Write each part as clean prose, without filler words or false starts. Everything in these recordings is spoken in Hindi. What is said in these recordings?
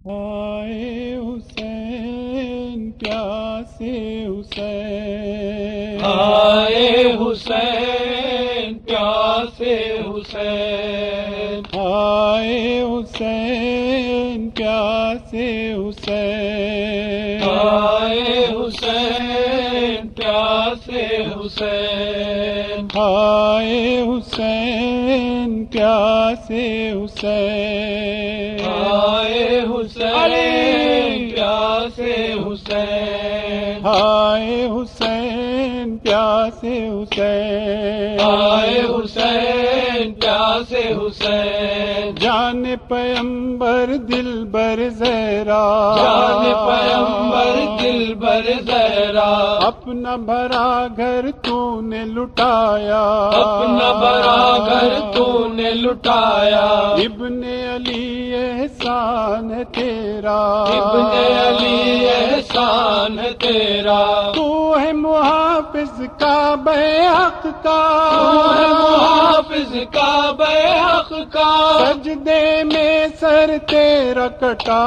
आए हुसैन प्यासे हुसैन, आए हुसैन प्यासे हुसैन, आए हुसैन प्यासे हुसैन, आए हुसैन प्यासे हुसैन, आए हुसैन प्यासे हुसैन, आए हुसैन प्यासे हुसैन, आए हुसैन प्यासे हुसैन, आए हुसैन प्यासे हुसैन, जान पैगंबर दिल बर ज़हरा, जान पैगंबर दिल बर ज़हरा, अपना भरा घर तूने लुटाया, अपना बड़ा घर तूने लुटाया, इब्ने अली एहसान है तेरा, इब्ने अली एहसान है तेरा, तू है मुहाफिज का बेहक का, तू है मुहाफिज का बेहक का, सजदे में सर तेरा कटा,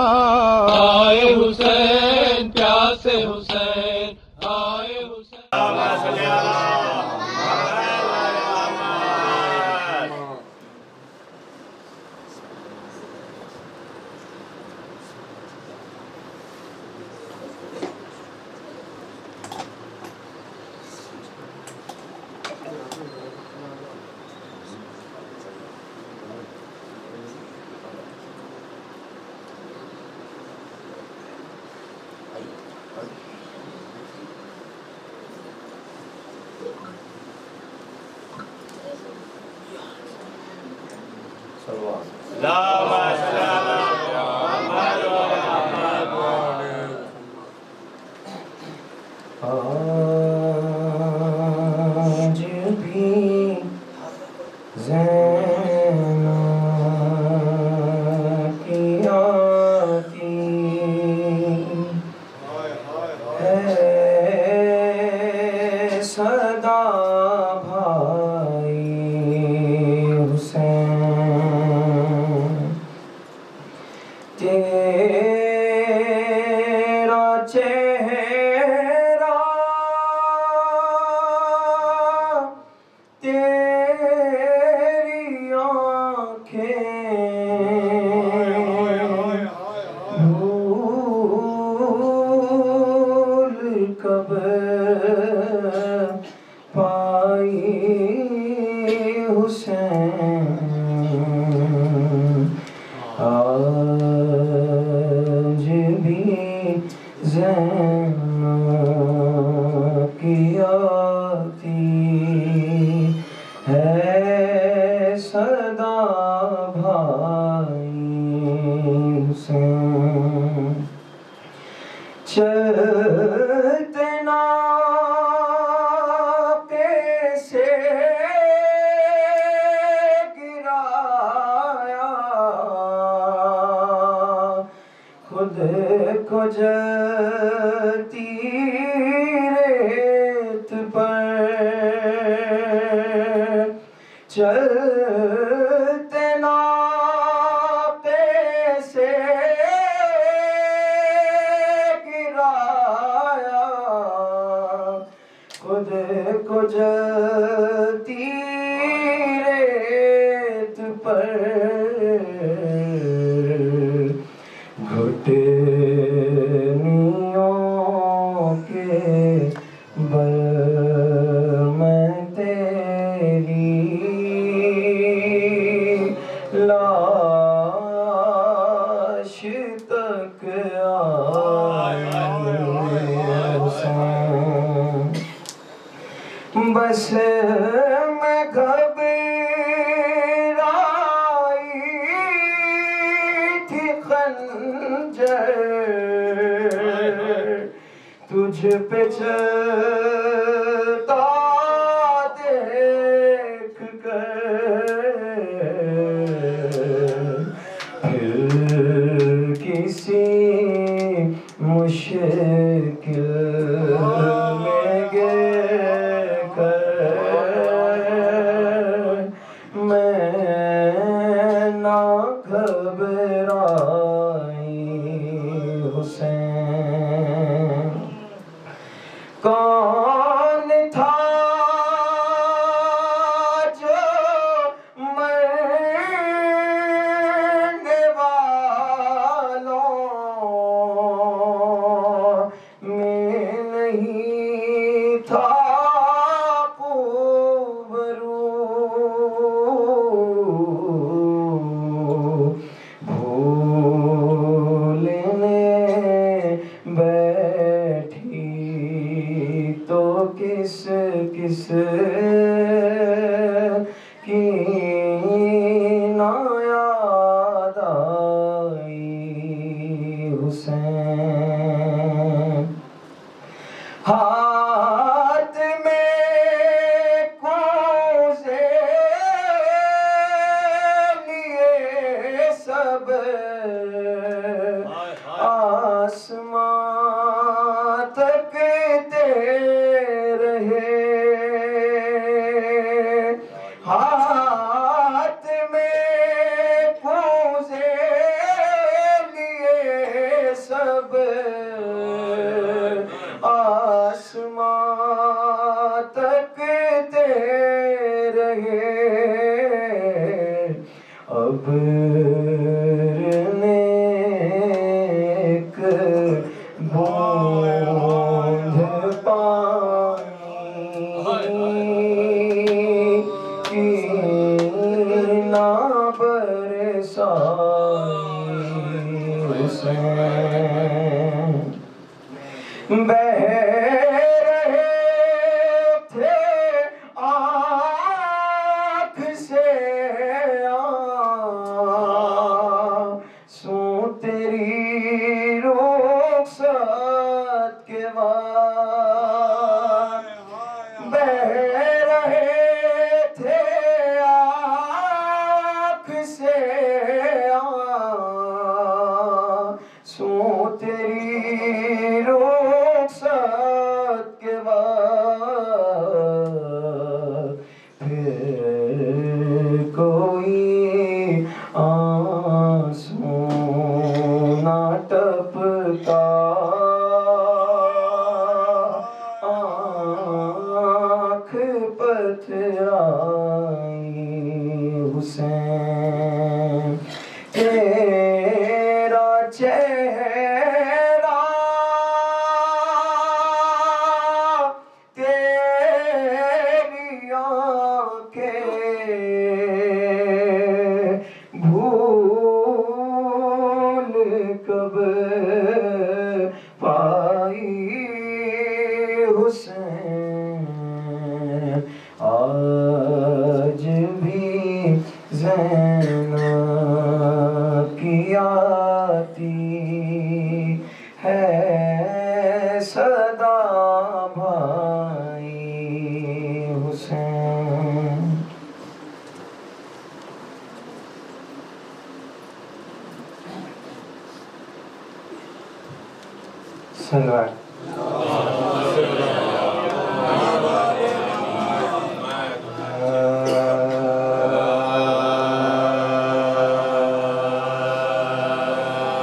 आए हुसैन प्यासे हुसैन, आए हुसैन। आज भी ज़ैनब की आती है सदा भाई हुसैन, तेरा चेहरा तेरी आँखें भूल कब पाई हुसैन, आज भी ज़ैनब की आती है सदा भाई हुसैन, चलते नाके से गिराया, खुद को जलती रेत पर, चलते नाके से गिराया, खुद को जलती रेत पर, घुटनियों के बल में तेरी लाश तक आया हुसैन, बस मैं घबराई थी खंजर तुझ पे चलता देख कर, फिर किसी मुश्किल में गिर कर मैं ना घबराई हुसैन। हाथ में कोसे लिए सब आसमां तकते रहे। हाथ में कोसे लिए सब आसमां तकते रहे। अब एक बूंद पानी की ना बरसाई हुसैन। बह रहे थे आँख से आंसू तेरी रुखसत के बाद। बह रहे थे आँख से आंसू तेरी रुखसत के बाद। फिर कोई आंसू ना टपका आँख पथराई हुसैन। तेरा चेहरा तेरी आँखें भूल कब पाई हुसैन। आज भी ज़ैनब की आती है सदा भाई हुसैन। सलवार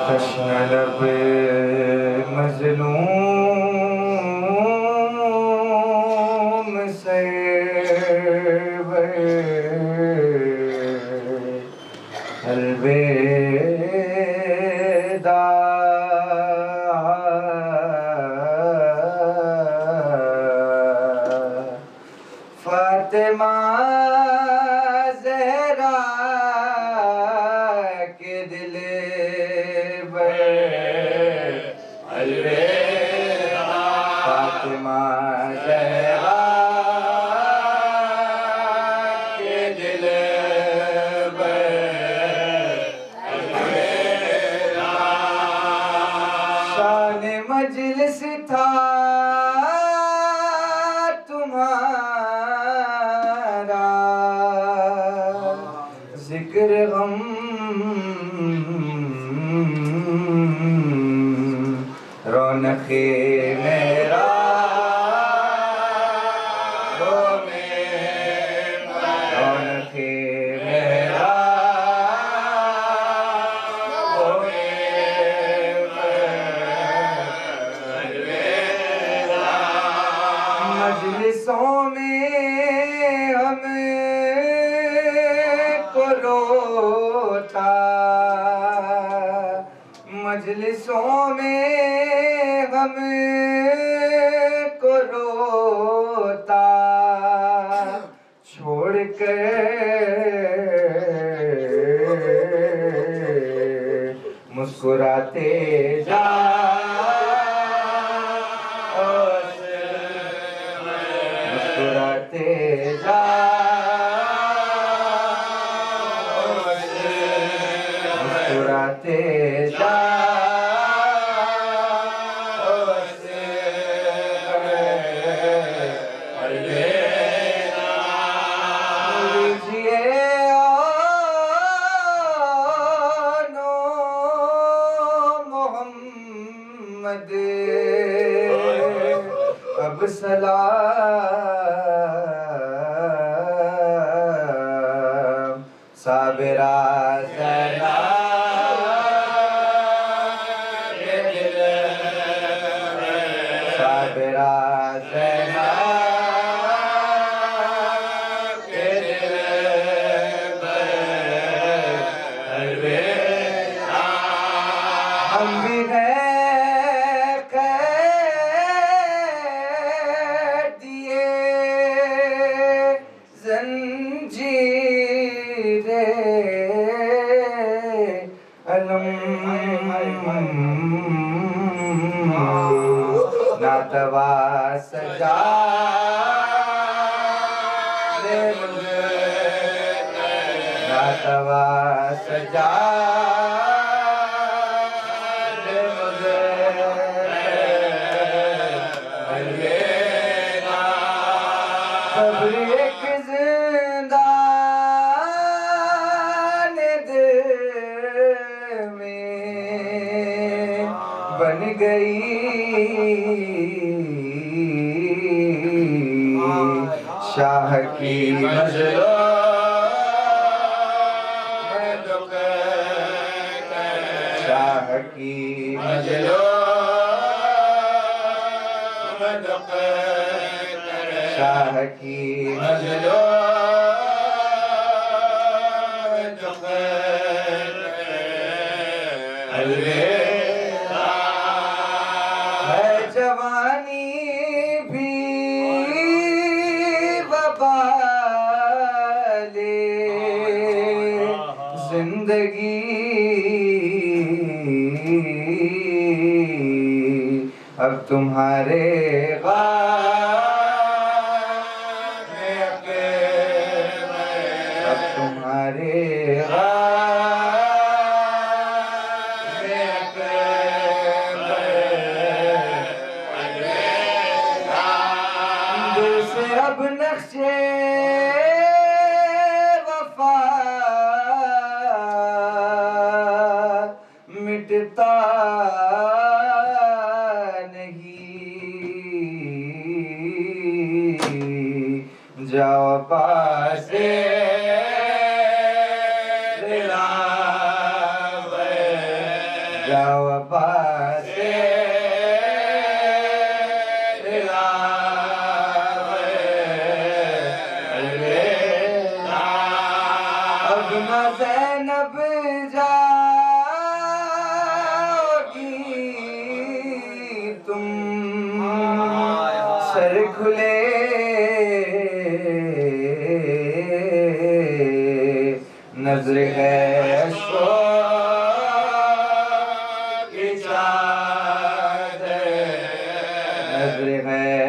तश्नलब मज़लूम से अलविदा। फातिमा ज़हरा के दिल अलविदा। फातिमा ज़हरा के दिल अलविदा। शान मजलिस था तुम्हारा, जिक्र गम रौनक़े मेरा रौनक़े मेरा मजलिसों में हमको रोता, मजलिसों में हमको रोता छोड़ के मुस्कुराते जा। मुस्कुराते जा, मुस्कुराते जा। आमद अब सलाम साबिरा ज़ैना के दिल साबिरा ज़ैना के दिल हम भी हैं कैद दिए जंजीरे अलम नातवा सजा दे मुझे नातवा सजा एक जिंदान दिल में बन गई शाह की मजलो शाह की मजलो शाह की मजलो है जवानी भी वबाले जिंदगी अब तुम्हारे तुम्हारे दिल से अब नक्शे वफा मिटता नहीं जाओ पासे जाओ पासे अब न ज़ैनब जाओगी तुम सर खुले नजर है नजर है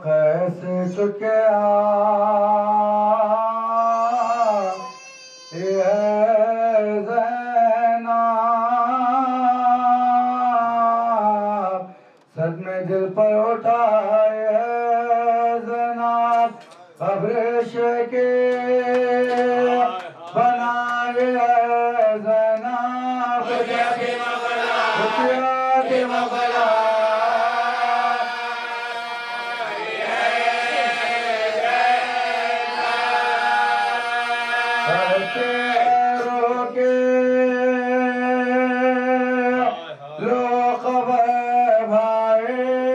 कैसे चुके सदमे दिल पर उठाए जनाब अब्रेश के बनाए जनाब के मगला रोके लो खबर भाई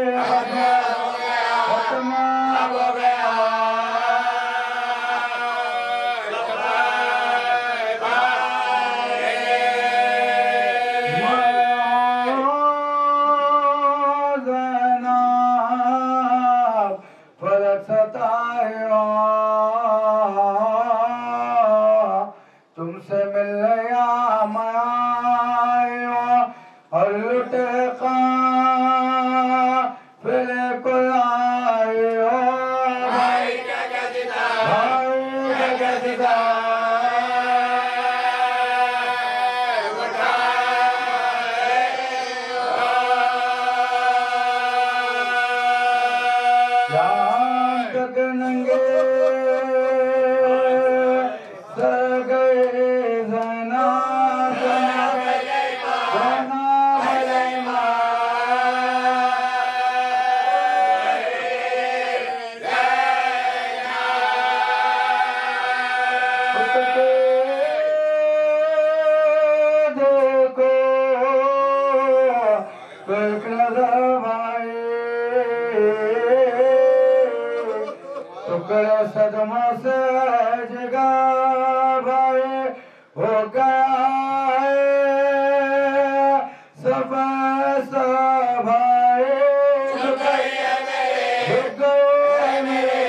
एक नजर भाई टुकड़े सदमा से जगह भाई हो गया है सफर भाई हो गए मेरे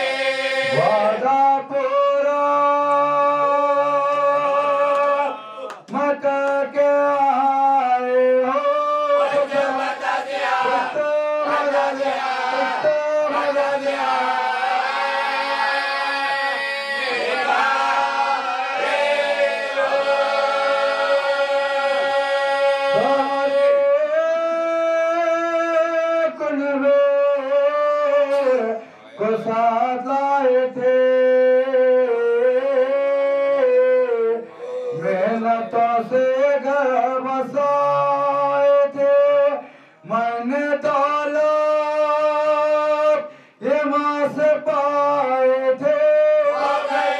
वादा पूरा मत के आए हो मुझे बता दिया तो मजा दिया तो मजा दिया को साथ लाए थे मेहनतों से घर बसाए थे मैंने दौलत ये माँ से पाए थे हो गए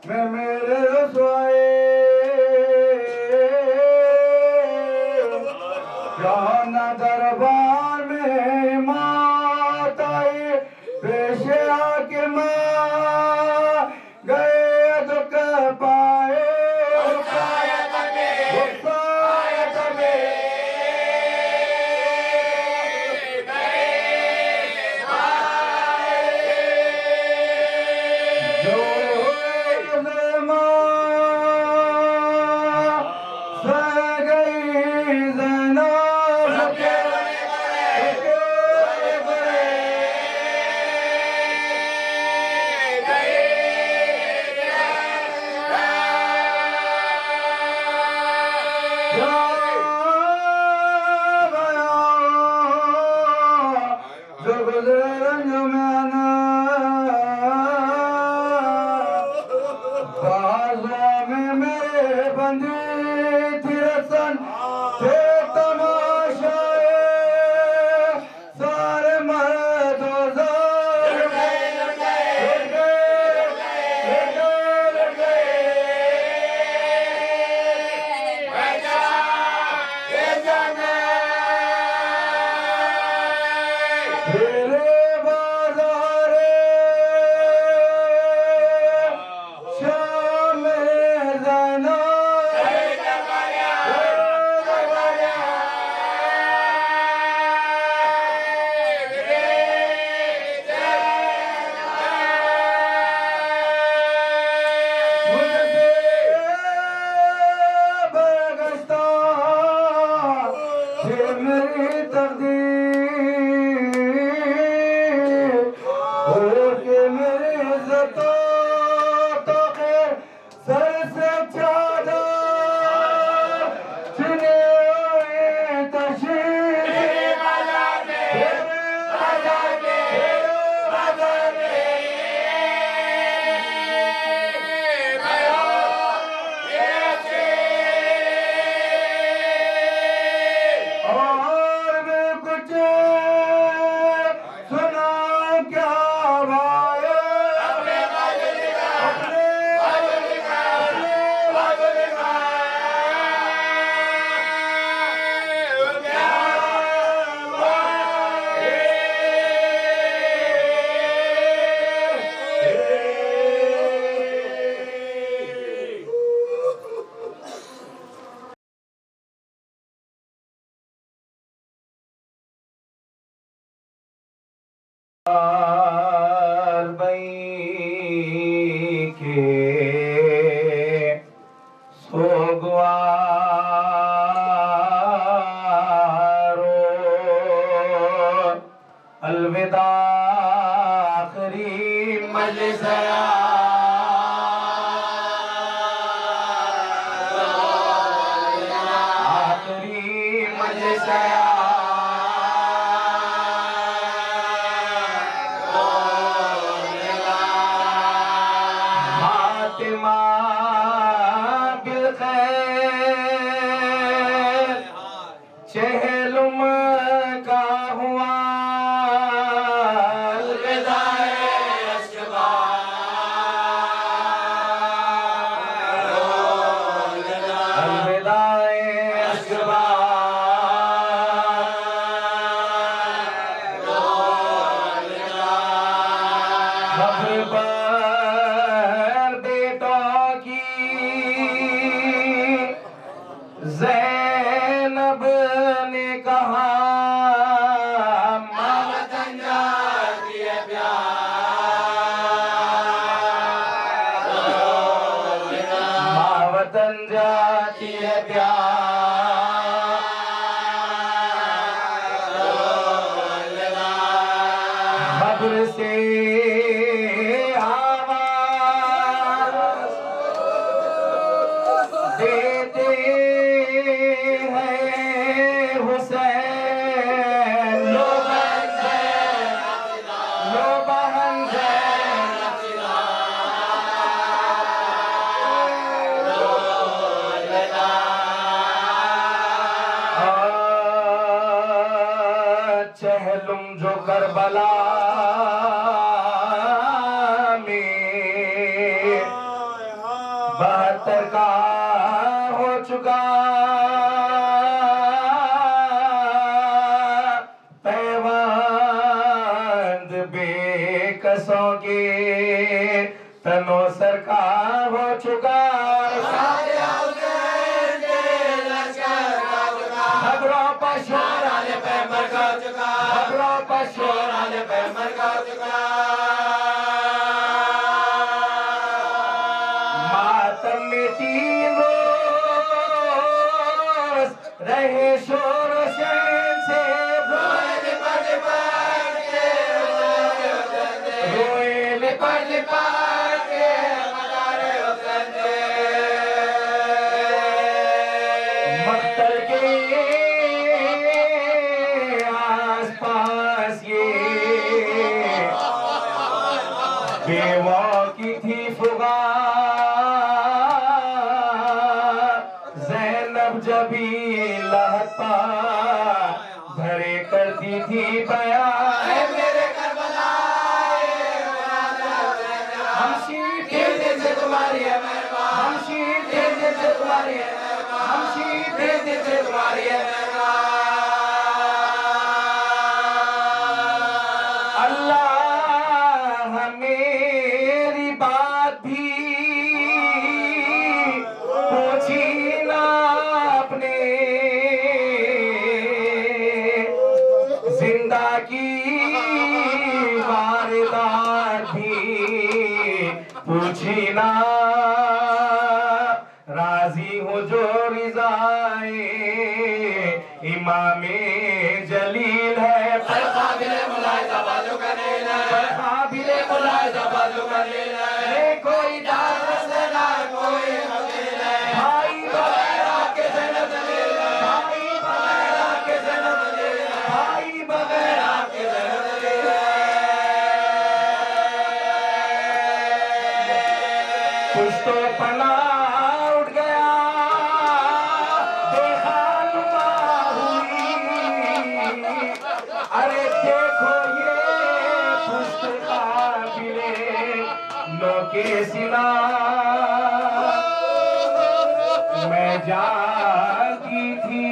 मैं मेरे रसोए जाना दरबार में माताए पेशे आके माँ गए तो कह पाए सोगवारो मजलिस आखिरी मजलिस फातिमा बिलखैर चहलुम का हुआ अलविदाए अशबा अलविदाए अशबा खबर पर बेटों की ज़ैनब ने कहा माँ वतन जाती है प्यार माँ वतन जाती है प्यार खबर से आवाज़ देते हैं हुसैन लो बहन चहलुम जो करबला में 72 का हो चुका पैवंद बेकसों के तनो सरकार हो चुका खबरों पर शोर आने पे मर का चुका खबरों पर शोर आने पे मर का चुका मातम में 3 रोज रहे शोर शैन से रोए लिपट लिपट के मदारे हुसैन से मक्तल के आसपास ये बेवा की थी फुगार ज़ैनब जबी लहता भरे करती थी बयान मेरे करबला हम शीर के दिल से तुम्हारी है मेहरबान हम शीर के दिल से तुम्हारी है हम शीर के दिल से तुम्हारी है अल्लाह मेरी बात भी पूछी ना अपने जिंदा की वारदात भी पूछी ना राजी हो जो रिज़ाए इमामे जलील है पर काबिले मुलाहिज़ा बाजू का नील है पर काबिले मुलाहिज़ा बाजू का नील है कोई दास ना कोई वकील है भाई बगैरा के ज़ैनब जलील है भाई बगैरा के ज़ैनब जलील है भाई बगैरा के ज़ैनब जलील है कुछ तो पना उठ गया बेखानुमा हुई अरे देखो ये पुष्ट काबिले लो के सिला मैं जानती थी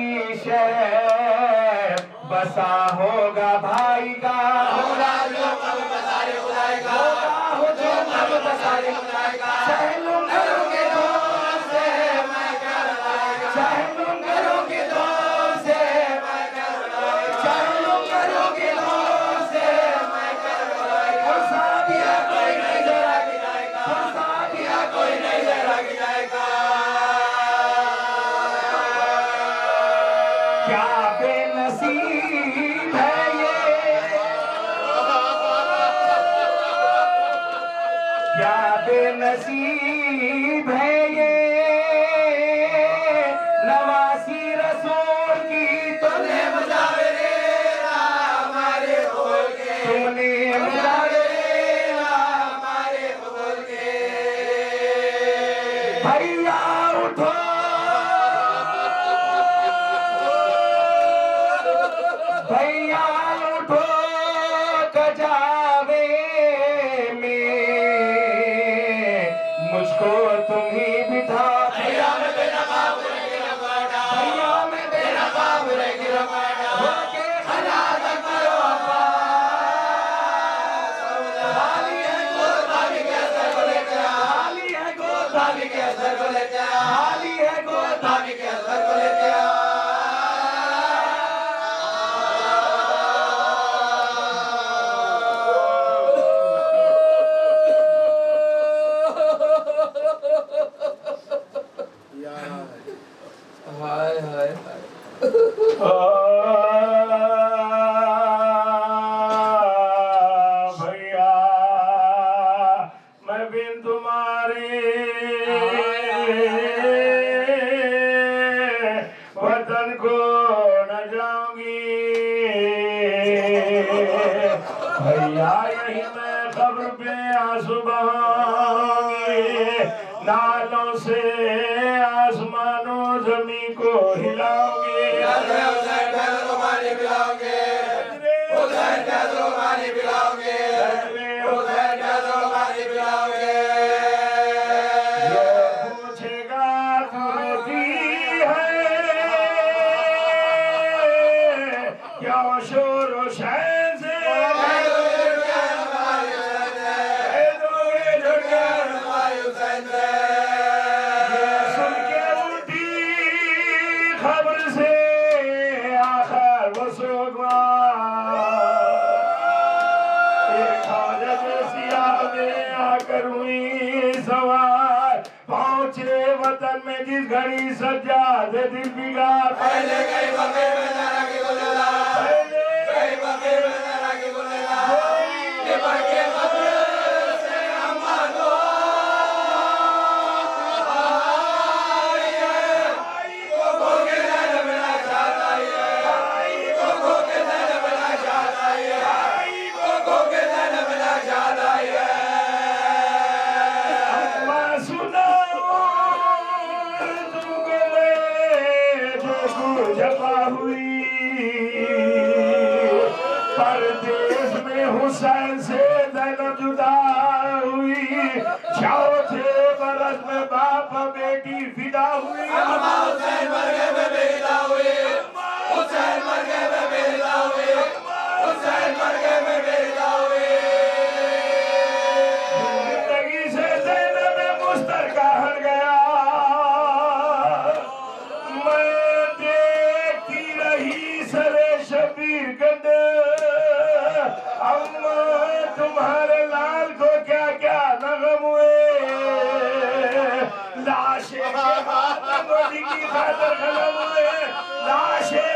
शहर बसा होगा भाई का होगा जो कब बसारे खुदाएगा होगा हो जो कब बसारे खुदाएगा चहलुम घरों के दौर से मैं कर लाएगा चहलुम घरों के दौर से मैं कर लाएगा चहलुम घरों के दौर से मैं कर लाएगा और साबिया कोई नहीं जरा गिराएगा और साबिया कोई नहीं जरा गिराएगा क्या बेनसीब है ये नसीब है ये नवासी रसूल की, तुमने मुजाविरे हमारे कबूल के, तुमने मुजाविरे हमारे कबूल के। भैया उठो भैया उठो कजावे में मुझको तुम ही बिठा, भैया में तेरा बाबू रे गिरवाड़ा, भैया में तेरा बाबू रे गिरवाड़ा, होके खड़ा तक करो खाली है गोद भाभी के सर को लेके आ, खाली है गोद भाभी के सर को लेके आ, खाली है गोद भाभी के सर को लेके आ। हाय हाय हाय भैया मैं बिन तुम्हारे वतन को न जाऊंगी भैया, यही मैं कब्र पे आंसू बहाऊंगी, नालों से आसमानों जमीन को हिलाओगे, पानी पिलाओगे, हुसैन पैदलों पानी पिलाओगे, हुसैन पैदलों पानी पिलाओगे। जो पूछेगा तो रोती है क्या शोर हुसैन से, खबर से आखिर वो एक हाजत सियाह में आकर हुई सवार, पहुंचे वतन में जिस घड़ी सज्जाद दिल बिगाड़, पहले गई बगैर में जरा की गुलजार, पहले गई बगैर में जरा की गुलजार, ये बगैर बगैर से अम्मा दो जफा हुई, परदेश में हुसैन से ज़ैनब जुदा हुई, चौथे बरस में बाप बेटी फिदा हुई, हुसैन मरगे में बेटा हुई, हुसैन मरगे में बेटा हुई, हुसैन मरगे में बेटा हुई। जिंदगी से ज़ैनब मुस्तरका हट गया, शबीर गंड अम्मा तुम्हारे लाल को क्या क्या नगम हुए, लाशें मोदी की खातर खत्म हुए, लाशें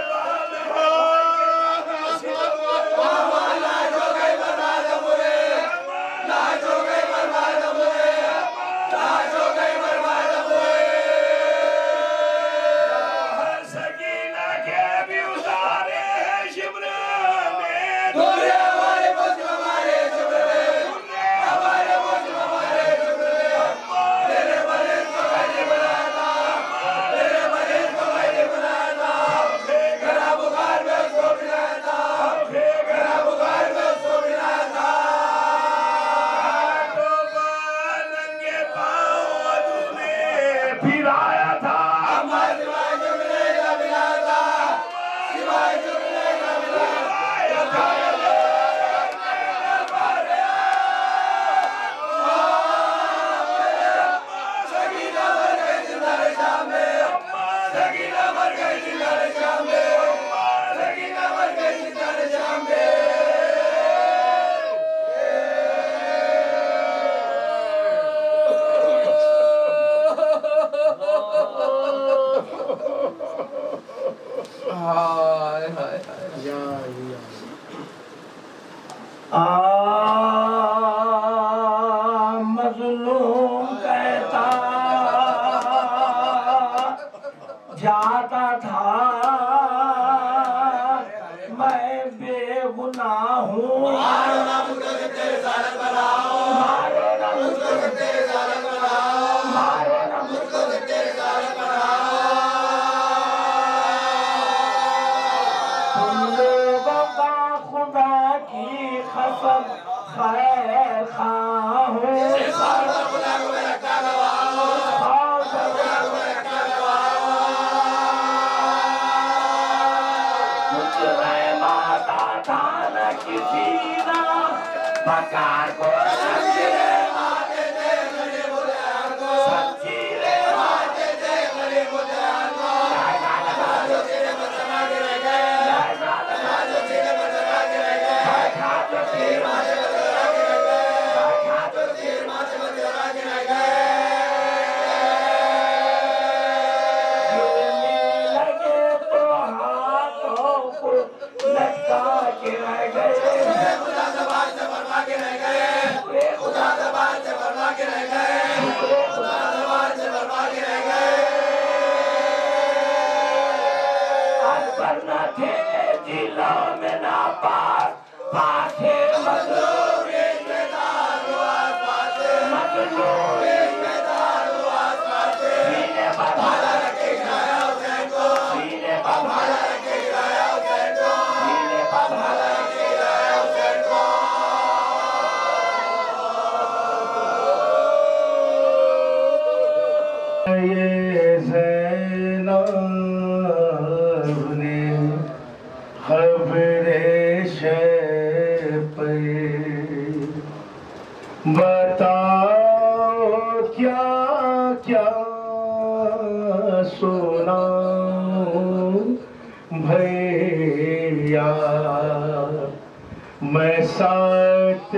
मज़लूम हूँ, मारो ना मुझको कि तेरे सालत बनाओ, मारो ना मुझको कि तेरे सालत बनाओ, मारो ना मुझको कि तेरे सालत बनाओ। तुम लोगों का खुदा की कसम खैर खा हूँ, खुदा को मैं रखता गवाह, खुदा को मैं रखता गवाह। कुछ रहमत आता न किसी ना मकान को, सच्ची रहमत दे मेरे बुलंद को, सच्ची रहमत दे मेरे बुलंद को। जो तेरे मसमा के रह गए, जो तेरे मसमा के रह गए, जो तेरे माथे बदला के रह गए, जो तेरे माथे बदला के रह गए। गिरने लगे तो हाथों को लटका के रह गए, खुदा ज़बान से फरमा के रह गए, खुदा ज़बान से फरमा के रह गए, खुदा ज़बान से फरमा के रह गए। अकबर न थे जिलों में ना पास, पासे मजलूम इज़्ज़तदार हुआ पासे, मजलूम इज़्ज़तदार हुआ पासे। सीने पर भाला रखे गिराया हुसैन को, सीने पर भाला रखे गिराया हुसैन को, सीने पर भाला रखे गिराया हुसैन को। ये ज़ैनब ने खबरे शब पे बताओ क्या क्या सुनाऊं भैया, मैं साथ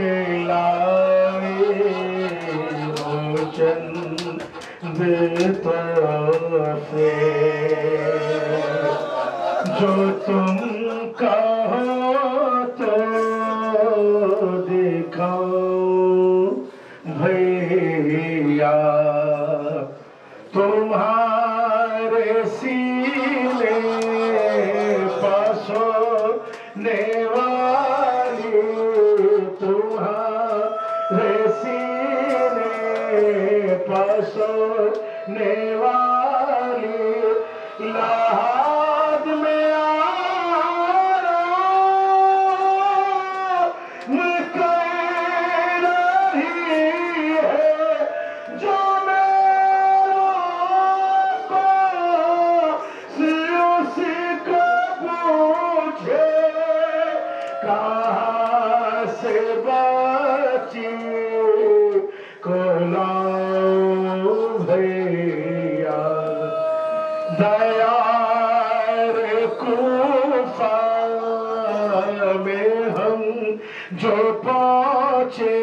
लाए हूँ चंद तोहफे, जो तुम कहो तो दिखाऊं भैया। तुम्हारे सीने पासोने वाली, तुम्हारे सीने पासोने वाली लाद में आराम कर रही है, जो मेरा पास उसको पूछे, कहाँ से बची को लाऊं भैया। दयार कूफा में हम जो पहुँचे,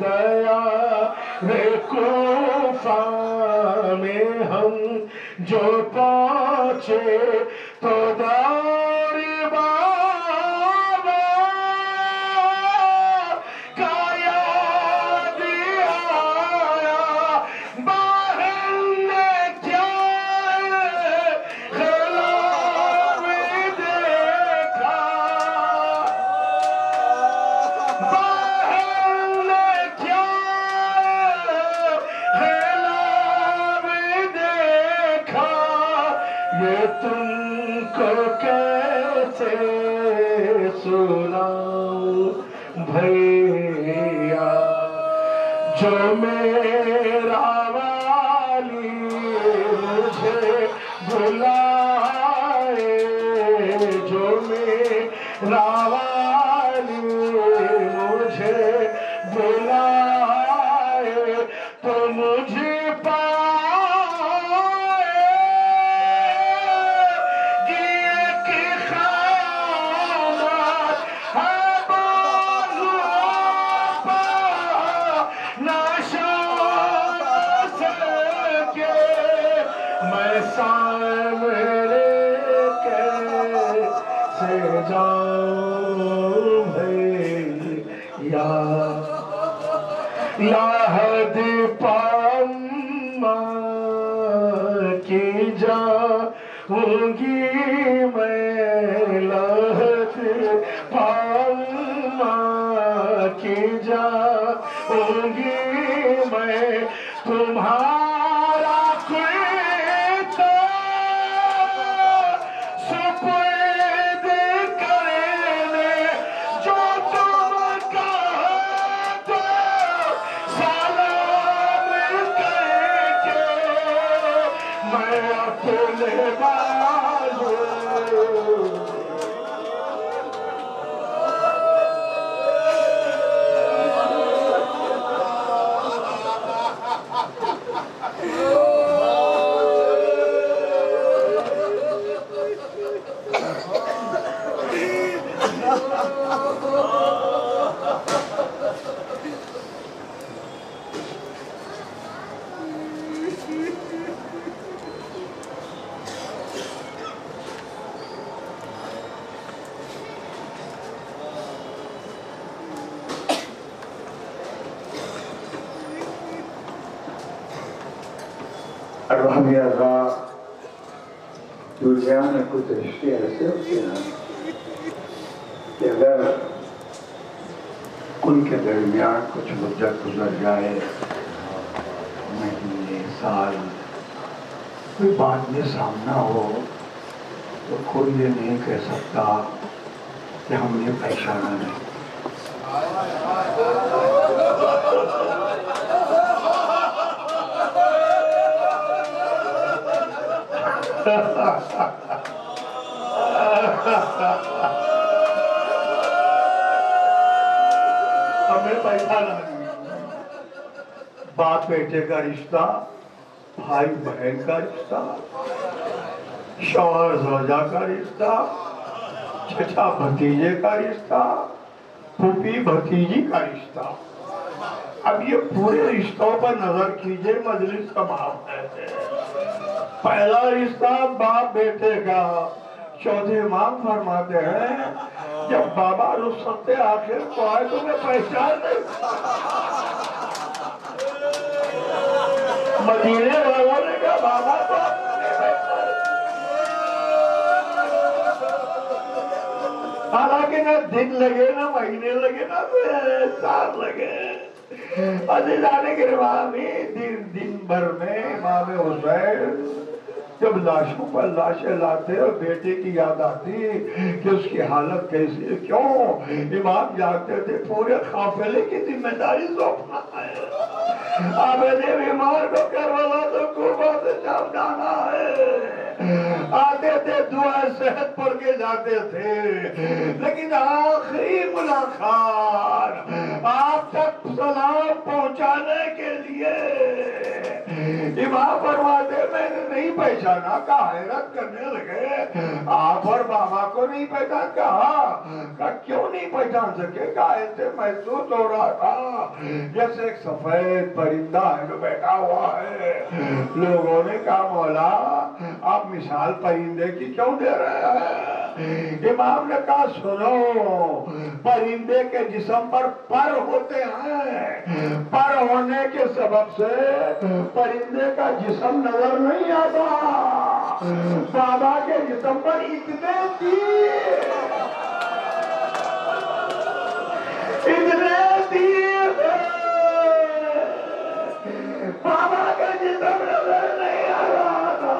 दयार कूफा में हम जो पहुँचे, तो दौरी बाबा का याद आया। बाहर ने क्या ख्वाब देखा, बाहर ने क्या ख्वाब देखा, ये तुमको कैसे सुनाऊं भैया। जो मेरा वाली मुझे बुलाए, जो मेरा वाली मुझे बुलाए, तो मुझे सामने कैसे जाऊं भैया। लाहद पाम्मा की जाऊंगी मैं, लाहद पाम्मा जाऊंगी मैं तुम्हारा ख्वाजा सुपुर्द करने जो तुम कहो सलाम करके मैं अपने बाजू दुनिया में कुछ रिश्ते ऐसे होते हैं कि अगर उनके दरमियान कुछ मुद्दत गुजर जाए, महीने साल, कोई बात में सामना हो, तो कोई ये नहीं कह सकता कि हमने पहचाना नहीं। हमें पहचाना नहीं। बाप बेटे का रिश्ता, भाई बहन का रिश्ता, शौहर ज़ौजा का रिश्ता, चचा भतीजे का रिश्ता, फूफी भतीजी का रिश्ता। अब ये पूरे रिश्तों पर नजर कीजिए, मजलिस का भाव है। पहला रिश्ता बाप बेटे का। चौधरी इमाम फरमाते हैं जब बाबा रुखसत आखिर को आए तो मैं पहचान नहीं। मदीने वालों ने कहा बाबा तो हालांकि ना दिन लगे ना महीने लगे ना साल लगे। अजीज़ाने गिरवामी दिन भर में इमाम हुसैन जब लाशों पर लाशें लाते और बेटे की याद आती कि उसकी हालत कैसी है, क्यों इमाम जानते थे पूरे काफिले की जिम्मेदारी सौंपना है। आबेदे बीमार को करवाला तो कुबा से जाना है। आते थे दुआ सेहत पढ़ के जाते थे, लेकिन आखिरी मुलाकात आप तक सलाम पहुंचाने के लिए इमाम फरमाते मैंने नहीं पहचाना का हैरत करने लगे। आप और बाबा को नहीं पहचान कहा क्यों नहीं पहचान सके? का ऐसे महसूस हो रहा था जैसे एक सफेद परिंदा है जो बैठा हुआ है। लोगों ने कहा मौला आप मिसाल परिंदे की क्यों दे रहे हैं? इमाम ने कहा सुनो, परिंदे के जिस्म पर पर होते हैं, पर होने के सबब से परिंदे का जिस्म नजर नहीं आता। बाबा के जिस्म पर इतने तीर बाबा का जिस्म नजर नहीं आ रहा था।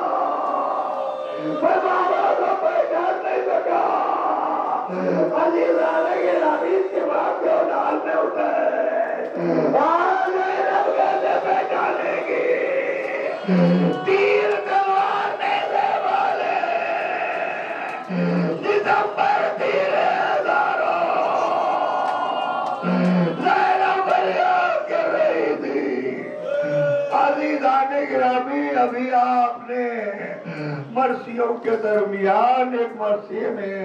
मैं बाबा को पहचान नहीं सका। अजीज़ाने गिरामी के बाद क्यों डालने उठे? कैसे पहचानेगी? तीर मारने से वाले जिस्म पर तीर हजारों कर रही थी। अजीज़ाने गिरामी अभी आपने मर्सियों के दरमियान एक मर्सी में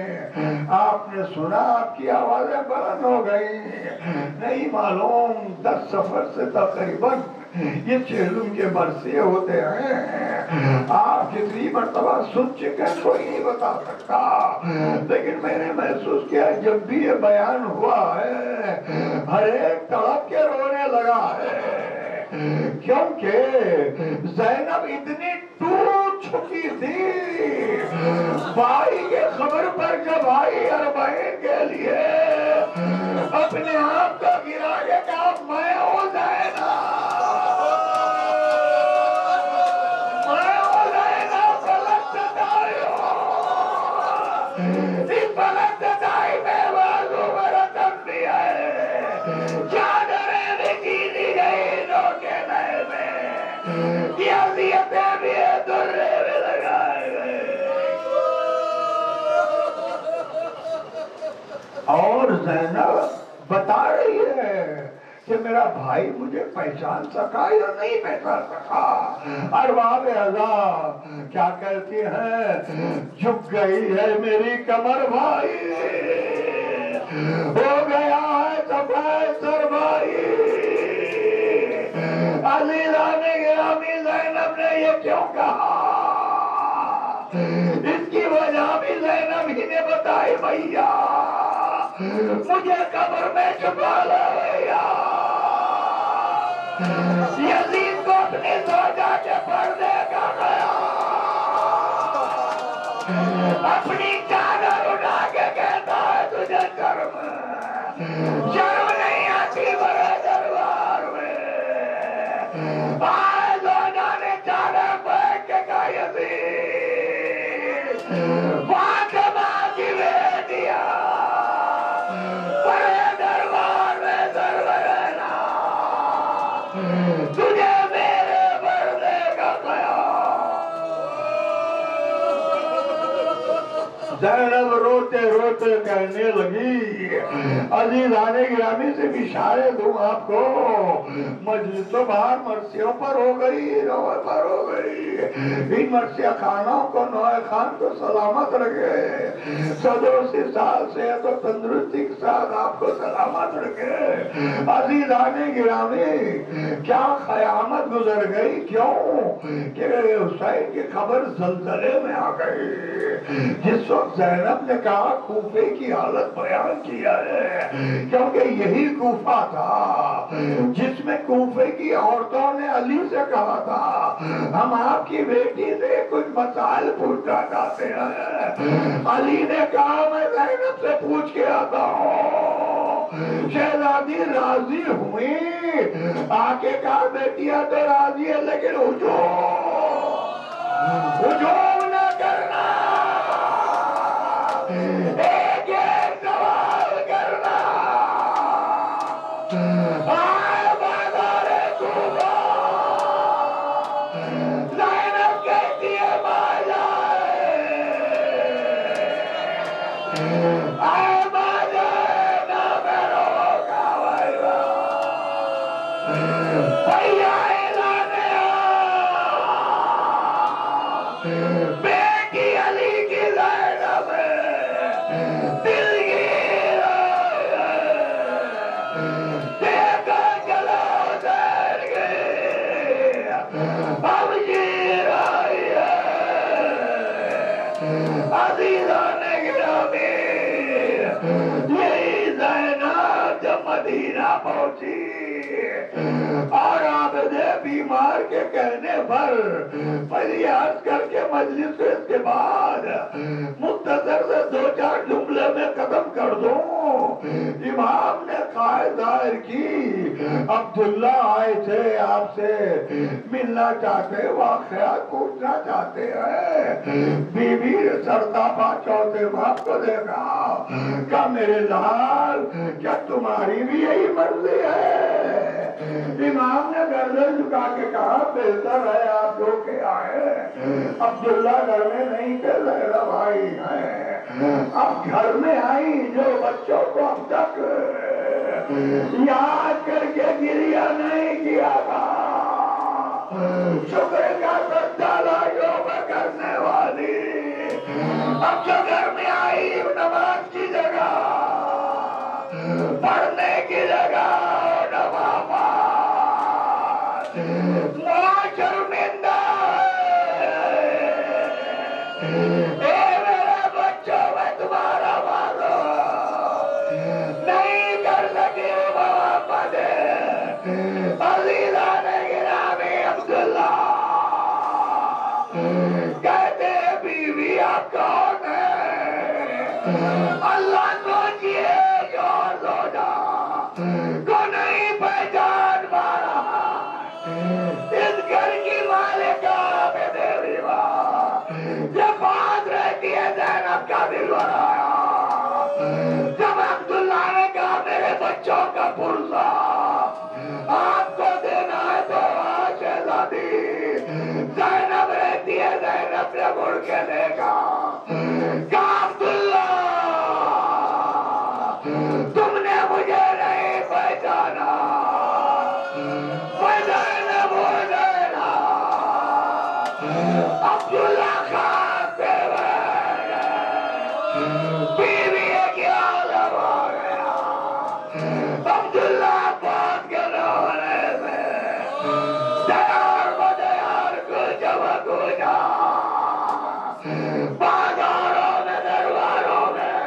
आपने सुना आपकी आवाजें बुलंद हो गई। नहीं मालूम 10 सफर से तकरीबन ये चेलुम के मर्सी होते हैं। आप जितनी मर्तबा सुन चुके कोई नहीं बता सकता, लेकिन मैंने महसूस किया जब भी ये बयान हुआ है हर एक तड़प के रोने लगा है, क्योंकि ज़ैनब इतनी टूट चुकी थी। भाई के खबर पर जब आई और बहन के लिए अपने आप का गिरा के इस पलक दाई में बाजू मेरा दम भी है, चादरें भी कीनी गई रोके नए में, अज़ियतें भी है दुर्रे भी लगाए गए। और जैनब बता रही है कि मेरा भाई मुझे पहचान सका या नहीं पहचान सका। अरबाब अज़ा क्या कहती है, झुक गई है मेरी कमर भाई, हो गया है सफेद सर भाई। अज़ीज़ा ने गिरामी ज़ैनब ने ये क्यों कहा, इसकी वजह भी ज़ैनब ही ने बताई। भैया मुझे कब्र में छुपा लो भैया। यजीद को अपनी सौजा के पर्दे का गया, अपनी चादर उठा के कहता है तुझे शर्म नहीं आती बड़े दरबार में। आए सौजा ने चादर फेंक के कहा यजीद फातिमा की बेटिया तुझे मेरे पर्दे का ज़ैनब रोते रोते कहने लगी, अज़ीज़ाने गिरामी से इशारे दूं आपको, मजलिस तो बाहर मर्सियों पर हो गई, नौए पर हो गई। इन मर्सिया खानों को नौए खान को सलामत रखे, सदों से साल से तो तंदुरुस्ती के साथ आपको सलामत रखे। अज़ीज़ाने गिरामी क्या क़यामत गुजर गई, क्यों कि हुसैन की खबर ज़लज़ले में आ गई। जिस वक्त ज़ैनब ने कहा कूफे की हालत बयान किया है, क्योंकि यही कूफा था जिसमें कूफे की औरतों ने अली से कहा था हम आपकी बेटी से कुछ मसाइल पूछना चाहते हैं। अली ने कहा मैं ज़ैनब से पूछ के आता हूँ। शहजादी राजी हुई, आके कहा बेटिया तो राजी है लेकिन हुजूम न करना, एक सवाल करना। आए बाज़ारे कूफा, ज़ैनब कहती है आए बाज़ारे ना मेरो का भैया लाने बेटी अली की ज़ैनब दिल की देखा चला उतर गए, अब जी रही है। अज़ीज़ाने गिरामी यही ज़ैनब जब मदीना पहुंची और आबदे बीमार के कहने पर पहले अर्ज करके मजलिस को इसके बाद मुख्तसर से दो चार जुमले में खत्म कर दूं। इमाम ने कायद दायर की, अब्दुल्ला आए थे आपसे मिलना चाहते, वाक़या पूछना चाहते हैं। बीबी सरतापा चौथे बाप को देखा, क्या मेरे लाल क्या तुम्हारी भी यही मर्जी है? इमाम ने गर्दन झुका के कहा बेहतर है आप जो के आए। अब्दुल्ला घर में नहीं थे, ज़हरा भाई हैं। अब घर में आई जो बच्चों को अब तक याद करके गिरिया नहीं किया था, शुक्र का सज्जाला योग करने वाली अब जो घर में आई नमाज की जगह, पढ़ने की जगह शर्मिंदा मेरे बच्चों में तुम्हारा वादा नहीं कर सके मोहम्मद। अज़ीज़ाने गिरामी अब्दुल्ला कहते बीवी आप कौन है? अल्लाह सोचिए जो सोचा को नहीं पहचान पा रहा, इस घर की मालिका में देवी माँ ये बात रहती है ज़ैनब का दिल बनाया। जब अब्दुल्ला ने कहा मेरे बच्चों का पुरसा आपको देना है तो शहजादी ज़ैनब रहती है, ज़ैनब ने मुड़ के देखा, कहा अब्दुल्ला तुमने मुझे नहीं पहचाना, मैं ज़ैनब हो देना। अब्दुल्ला खान पे बीवी की आलम हो गया। अब्दुल्ला बात के रोने में दयार बदयार को जब गुजा बाजारों में दरबारों में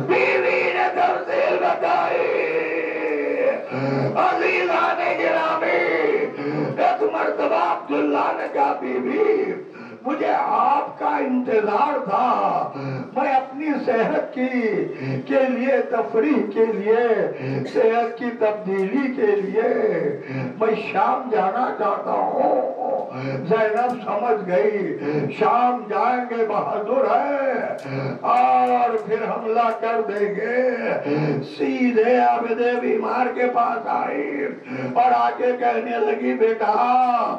बीवी ने तफसील बताई। अजीजा ने गिरामी एक मर्तबा अब्दुल्ला ने कहा बीवी मुझे आपका इंतजार था, मैं अपनी सेहत के लिए तफरीह के लिए सेहत की तब्दीली के लिए मैं शाम जाना चाहता हूँ। ज़ैनब समझ गई शाम जाएंगे बहादुर है और फिर हमला कर देंगे। सीधे आबिदे बीमार के पास आई और आके कहने लगी बेटा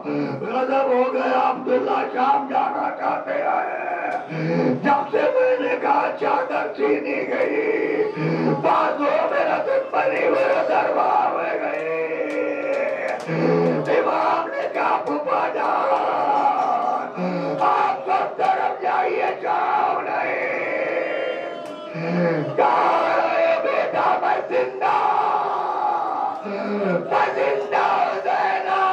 गजब हो गया, अब्दुल्ला शाम जाना चाहते हैं। जब से मैंने कहा चादर छीनी गई बाजू मेरा दिन बनी हुए दरबार में गए। इमाम ने कहा फूफा जान आप सब तरफ जाइए, जाओ नहीं। कहा बेटा मैं जिंदा हूँ ज़ैनब।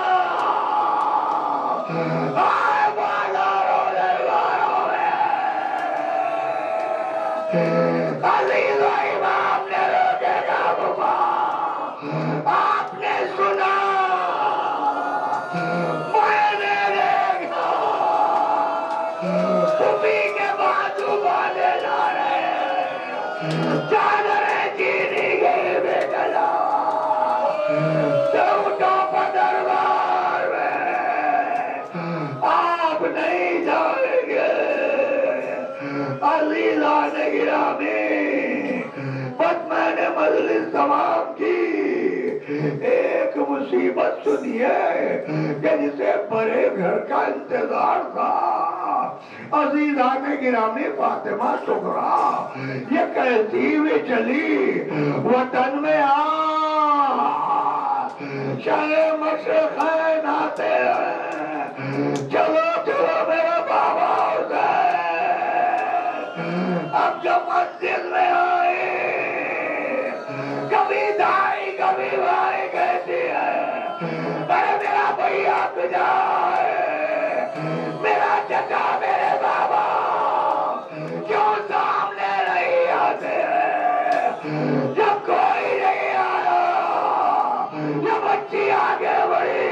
अजीज़ इमाम ने रोके कहा फूफा आपने सुना मैंने देखा फूफी के बाजू बांधे जा रहे चादरें चीनी गई बेटला चौटों पर दरबार में आप नहीं जाएंगे। अजीज़ा ने गिरामी बस मैंने मजलिस तमाम की, एक मुसीबत सुनी है कि जिसे बड़े घर का इंतजार था। अजीज़ा ने गिरामी फातिमा सुगरा ये कहती हुई चली वतन में आ शाये मशरक़ैन आते हैं, चलो चलो मेरा बाबा अब जब मस्जिद में आए कभी दाई कभी भाई कहती है अरे मेरा भैया तुझा मेरा चचा मेरे बाबा क्यों सामने नहीं आते हैं। जब कोई नहीं आया ये बच्ची आगे बढ़ी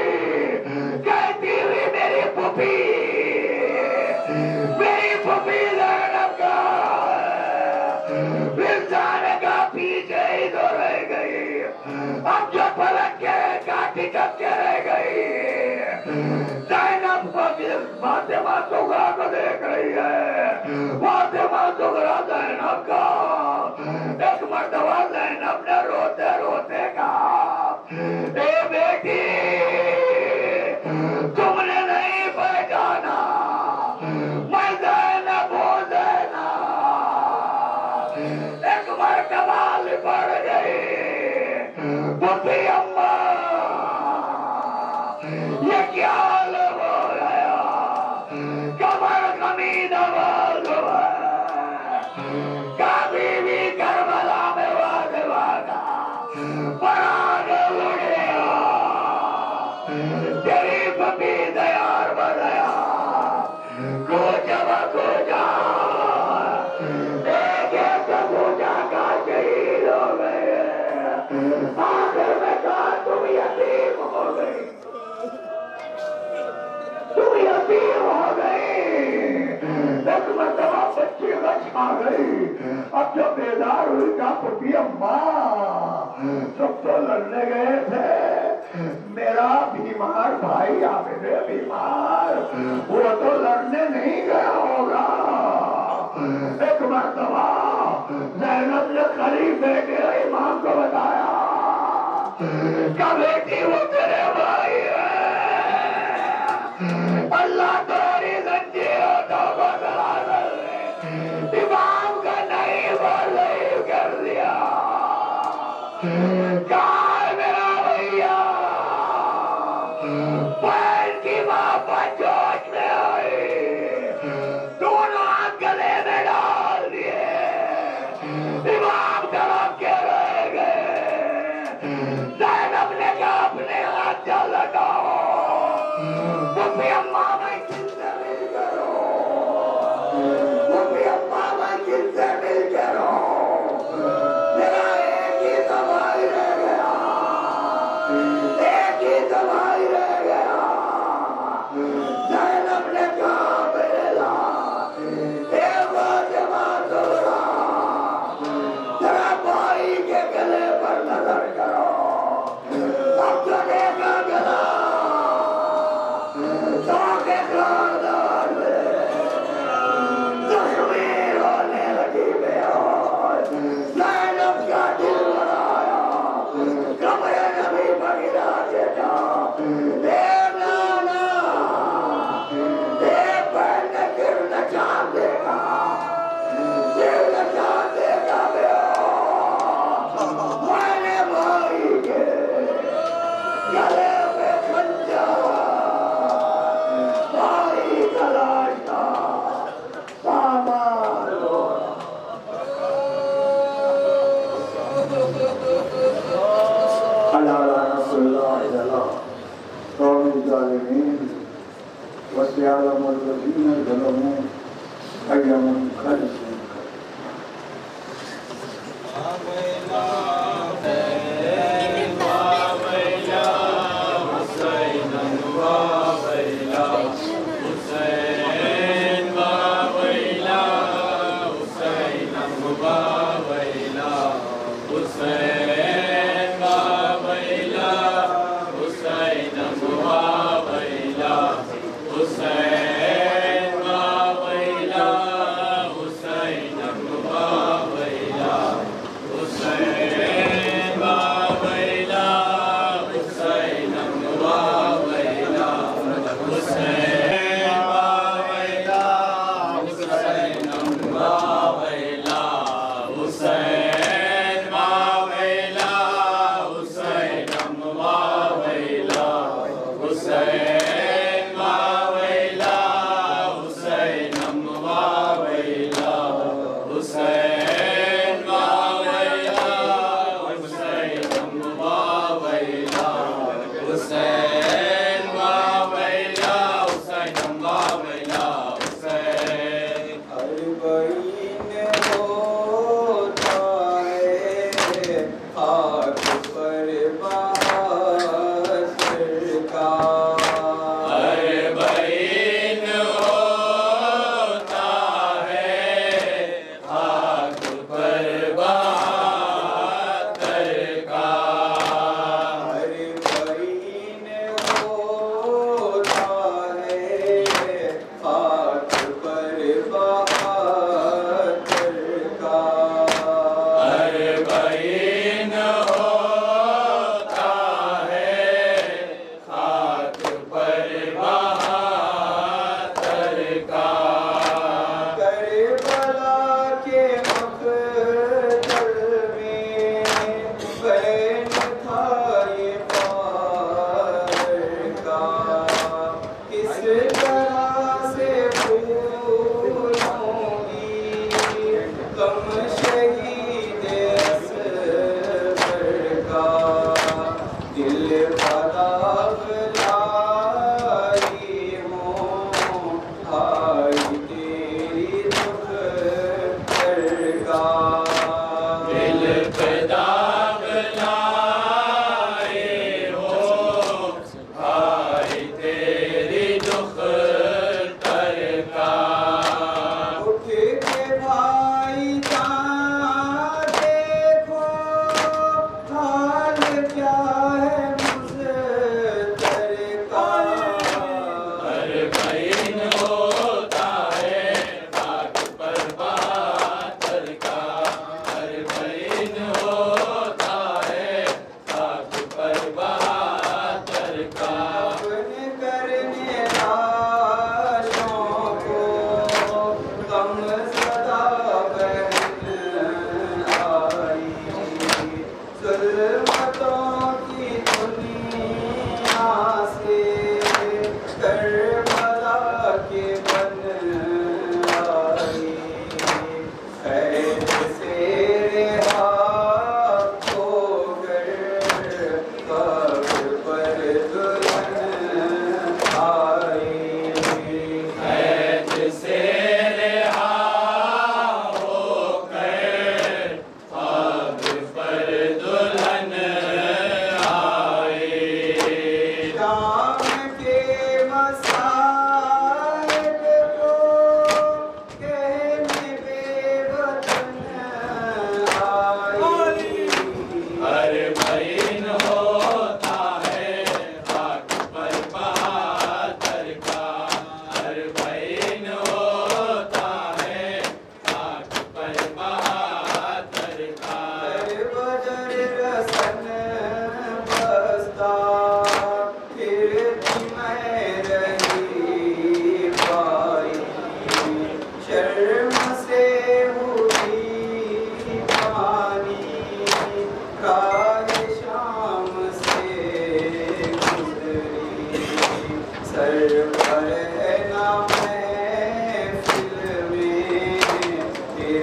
कहती हुई मेरी फूफी ज़ैनब का जाने का पीछे ही तो रह गई। अब जो पलट के काटी टपके रह गई ज़ैनब फातिमा सुगरा को देख रही है। फातिमा सुगरा ज़ैनब का एक मर्तबा ज़ैनब ने रोते रोते कहा ए बेटी तुमने नहीं पहचाना मैं ज़ैनब हूँ ज़ैनब। एक मर्तबा लिपट गई बुद्धि अम्मा ये क्या हालत हो गया कमर कमीज आवाज हुआ कभी भी करबला में वादे वादा पराग उड़े तेरी फपी दयार बदया को जब को जा का शहीद हो गए। आखिर में कहा तुम यतीम हो गई, तुम यतीम हो गई। एक मरतबा बच्ची छा गई। अब जब बेदार हुई का पुटी अम्मा सब तो लड़ने गए थे, मेरा बीमार भाई आमिर बीमार वो तो लड़ने नहीं गया होगा मरतबा ज़ैनब ने करीब बेटे इमाम को बताया कि बेटी वो तेरे भाई है, अल्लाह तेरी जंजीरों को दराज़ इमाम का नहीं बोल कर दिया। कहा मेरा भैया पैर की मां जोश में आई, दोनों हाथ गले में डाल दिए, इमाम तरफ के रह गए। ज़ैनब ने कहा अपने हाथ चल लगाओ, तुम भी अम्मा मैं किससे मिल करो, तुम भी अम्मा मैं किससे मिल करो, मेरा एक ही दवाई रह गया, एक ही दवाई रह गया। ज़ैनब ने कहा बेला एक बार जवाब दोहरा, तेरा भाई के गले पर नजर करो, अब तो देखा गला तो के खानदान में तस्वीर होने लगी बेहोश। ज़ैनब का दिल बनाया, कमरे नबी बगिरा के जा नाना एक बहन ने गिर नचान देखा, गिर नचान देखा बेहोश। मैंने भाई के गले में खंजर, भाई तलाश था सामान अल्लाह रसूलुल्लाह अल्लाह कौम जालिमीन वसियालमुल वजीन ज़लमू अय्यमुल खल्क़।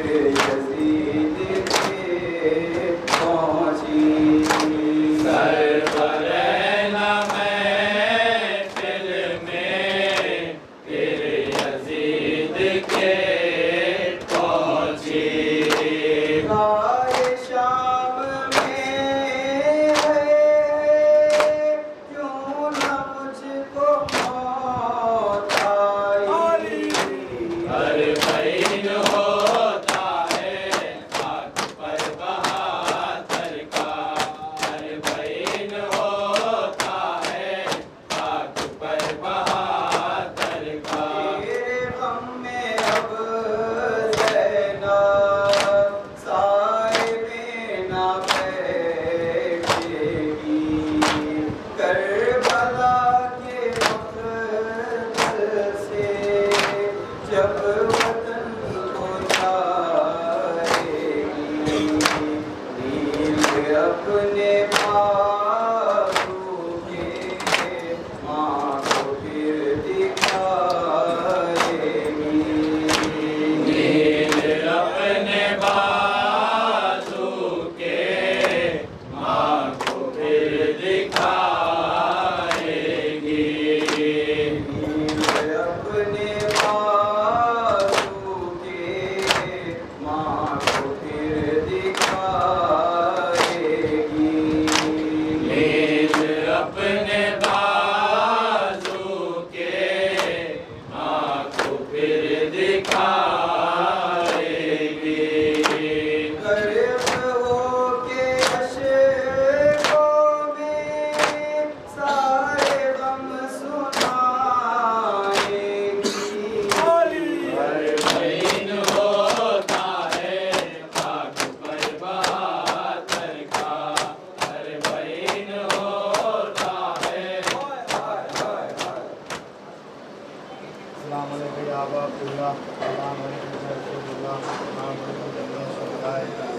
यजीद के पहुंची सरवरैना महफिल में तेरे यजीद के पहुंची गाए शाम में है क्यों न मुझको मौत आई हर बैन होता है खाक पर बहादुर का हर बैन होता है खाक पर बहादुर का तेरे गम में अब ज़ैना साए में ना बैठेगी करबला के मक़दस से जब वतन को जाएगी नील अपने बाजू के माँ को फिर दिखाएगी नील अपने बाजू के माँ को फिर दिखाएगी नील अपने बाजू के माँ को फिर दिखाएगी नील अपने बाजू के माँ को फिर दिखाएगी गर्व होके अशकों में सारे गम सुनाएगी हर बैन होता है खाक पर बहादुर का हर बैन होता है अस्सलाम वालेकुम या अब्बा अब्दुल्लाह, अस्सलाम वालेकुम या रसूलुल्लाह, अस्सलाम वालेकुम या रसूलुल्लाह।